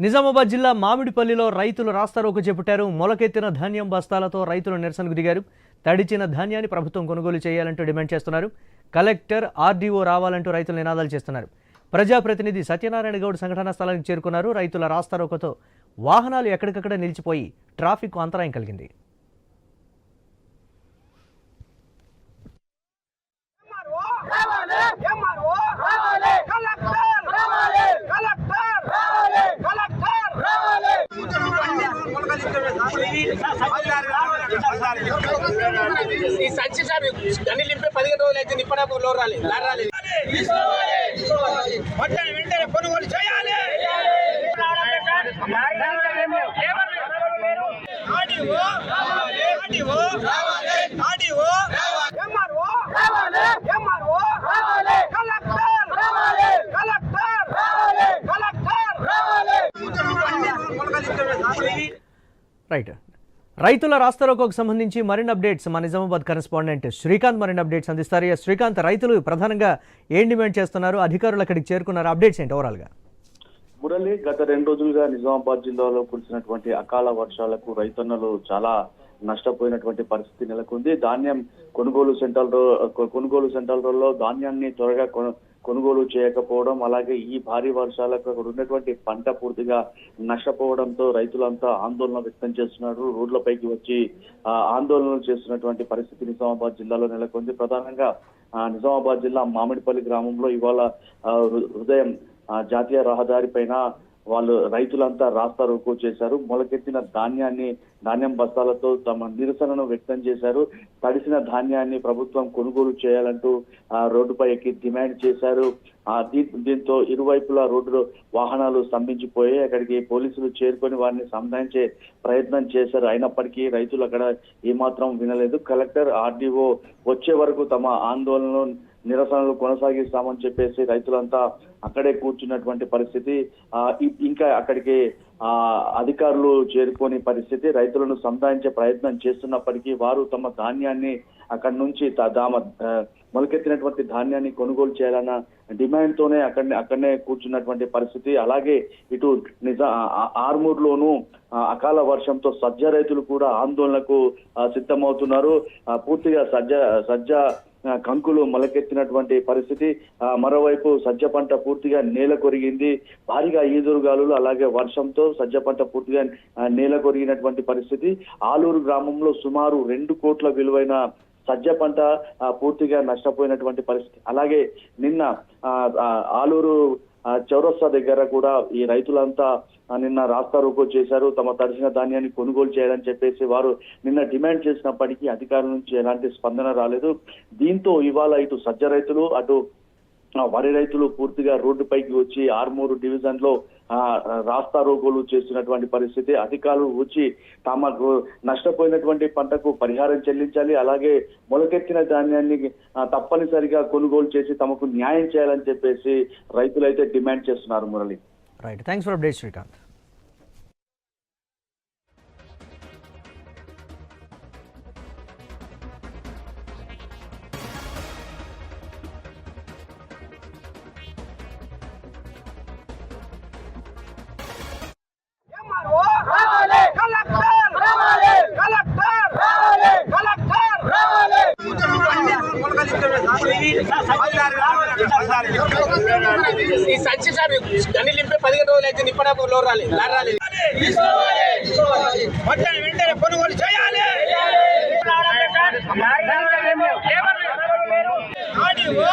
నిజామాబాద్ జిల్లా మామిడిపల్లిలో రైతులు రాస్తారోకో చేపట్టారు. మొలకెత్తిన ధాన్యం బస్తాలతో రైతులు నిరసనకు దిగారు. తడిచిన ధాన్యాన్ని ప్రభుత్వం కొనుగోలు చేయాలంటూ డిమాండ్ చేస్తున్నారు. కలెక్టర్, ఆర్డీఓ రావాలంటూ రైతులు నినాదాలు చేస్తున్నారు. ప్రజాప్రతినిధి సత్యనారాయణ గౌడ్ సంఘటనా స్థలానికి చేరుకున్నారు. రైతుల రాస్తారోకోతో వాహనాలు ఎక్కడికక్కడ నిలిచిపోయి ట్రాఫిక్ అంతరాయం కలిగింది. ఈ సంచి సార్ అన్ని నింపే 15 రోజులు అయితే నింపడానికి లోడ్ రాలేదు. వెంటనే కొనుగోలు చేయాలి. రైట్, రైతుల రాస్తారోకోకు సంబంధించి మరిన్ని అప్డేట్స్ మా నిజామాబాద్ కరెస్పాండెంట్ శ్రీకాంత్ మరిన్ని అప్డేట్స్ అందిస్తారు. శ్రీకాంత్, రైతులు ప్రధానంగా ఏం డిమాండ్ చేస్తున్నారు? అధికారులు అక్కడికి చేరుకున్నారు. అప్డేట్స్ ఏంటి ఓవరాల్గా? మురళి, గత 2 రోజులుగా నిజామాబాద్ జిల్లాలో కురిసినటువంటి అకాల వర్షాలకు రైతన్నలు చాలా నష్టపోయినటువంటి పరిస్థితి నెలకొంది. ధాన్యం కొనుగోలు సెంటర్లలో ధాన్యాన్ని త్వరగా కొనుగోలు చేయకపోవడం, అలాగే ఈ భారీ వర్షాలకు అక్కడ ఉన్నటువంటి పంట పూర్తిగా నష్టపోవడంతో రైతులంతా ఆందోళన వ్యక్తం చేస్తున్నారు. రోడ్లపైకి వచ్చి ఆందోళనలు చేస్తున్నటువంటి పరిస్థితి నిజామాబాద్ జిల్లాలో నెలకొంది. ప్రధానంగా నిజామాబాద్ జిల్లా మామిడిపల్లి గ్రామంలో ఇవాళ ఉదయం జాతీయ రహదారి పైన రైతులంతా రాస్తారోకో చేశారు. మొలకెత్తిన ధాన్యం బస్తాలతో తమ నిరసనను వ్యక్తం చేశారు. తడిసిన ధాన్యాన్ని ప్రభుత్వం కొనుగోలు చేయాలంటూ రోడ్డుపై ఎక్కి డిమాండ్ చేశారు. దీంతో ఇరువైపులా రోడ్డు వాహనాలు స్తంభించిపోయి అక్కడికి పోలీసులు చేరుకొని వారిని సంధానించే ప్రయత్నం చేశారు. అయినప్పటికీ రైతులు అక్కడ ఏమాత్రం వినలేదు. కలెక్టర్, ఆర్డీఓ వచ్చే వరకు తమ ఆందోళనలు నిరసనలు కొనసాగిస్తామని చెప్పేసి రైతులంతా అక్కడే కూర్చున్నటువంటి పరిస్థితి. ఇంకా అక్కడికి అధికారులు చేరుకోని పరిస్థితి. రైతులను సంధానించే ప్రయత్నం చేస్తున్నప్పటికీ వారు తమ ధాన్యాన్ని అక్కడి నుంచి మొలకెత్తినటువంటి ధాన్యాన్ని కొనుగోలు చేయాలన్న డిమాండ్ తోనే అక్కడనే కూర్చున్నటువంటి పరిస్థితి. అలాగే ఇటు ఆర్మూర్లోనూ అకాల వర్షంతో సజ్జ రైతులు కూడా ఆందోళనకు సిద్ధమవుతున్నారు. పూర్తిగా సజ్జ కంకులు మొలకెత్తినటువంటి పరిస్థితి. మరోవైపు సజ్జ పంట పూర్తిగా నేల కొరిగింది. భారీగా ఈదురుగాలులు అలాగే వర్షంతో సజ్జ పంట పూర్తిగా నేల కొరిగినటువంటి పరిస్థితి. ఆలూరు గ్రామంలో సుమారు 2 కోట్ల విలువైన సజ్జ పంట పూర్తిగా నష్టపోయినటువంటి పరిస్థితి. అలాగే నిన్న ఆలూరు చౌరస్తా దగ్గర కూడా ఈ రైతులంతా నిన్న రాస్తారోకో చేశారు. తమ తడిసిన ధాన్యాన్ని కొనుగోలు చేయాలని చెప్పేసి వారు నిన్న డిమాండ్ చేసినప్పటికీ అధికారుల నుంచి ఎలాంటి స్పందన రాలేదు. దీంతో ఇవాళ ఇటు సజ్జ రైతులు అటు వరి రైతులు పూర్తిగా రోడ్డుపైకి వచ్చి ఆర్మూరు డివిజన్ లో రాస్తారోకోలు చేస్తున్నటువంటి పరిస్థితి. అధికారులు వచ్చి తమకు నష్టపోయినటువంటి పంటకు పరిహారం చెల్లించాలి, అలాగే మొలకెత్తిన ధాన్యాన్ని తప్పనిసరిగా కొనుగోలు చేసి తమకు న్యాయం చేయాలని చెప్పేసి రైతులైతే డిమాండ్ చేస్తున్నారు. Murali, right, thanks for update Srikanth. ఈ సంచి సార్ అన్ని నింపే 15 రోజులు అయితే నింపడానికి లోడ్ రాలేదు. వెంటనే కొనుగోలు చేయాలి. ఆర్డీఓ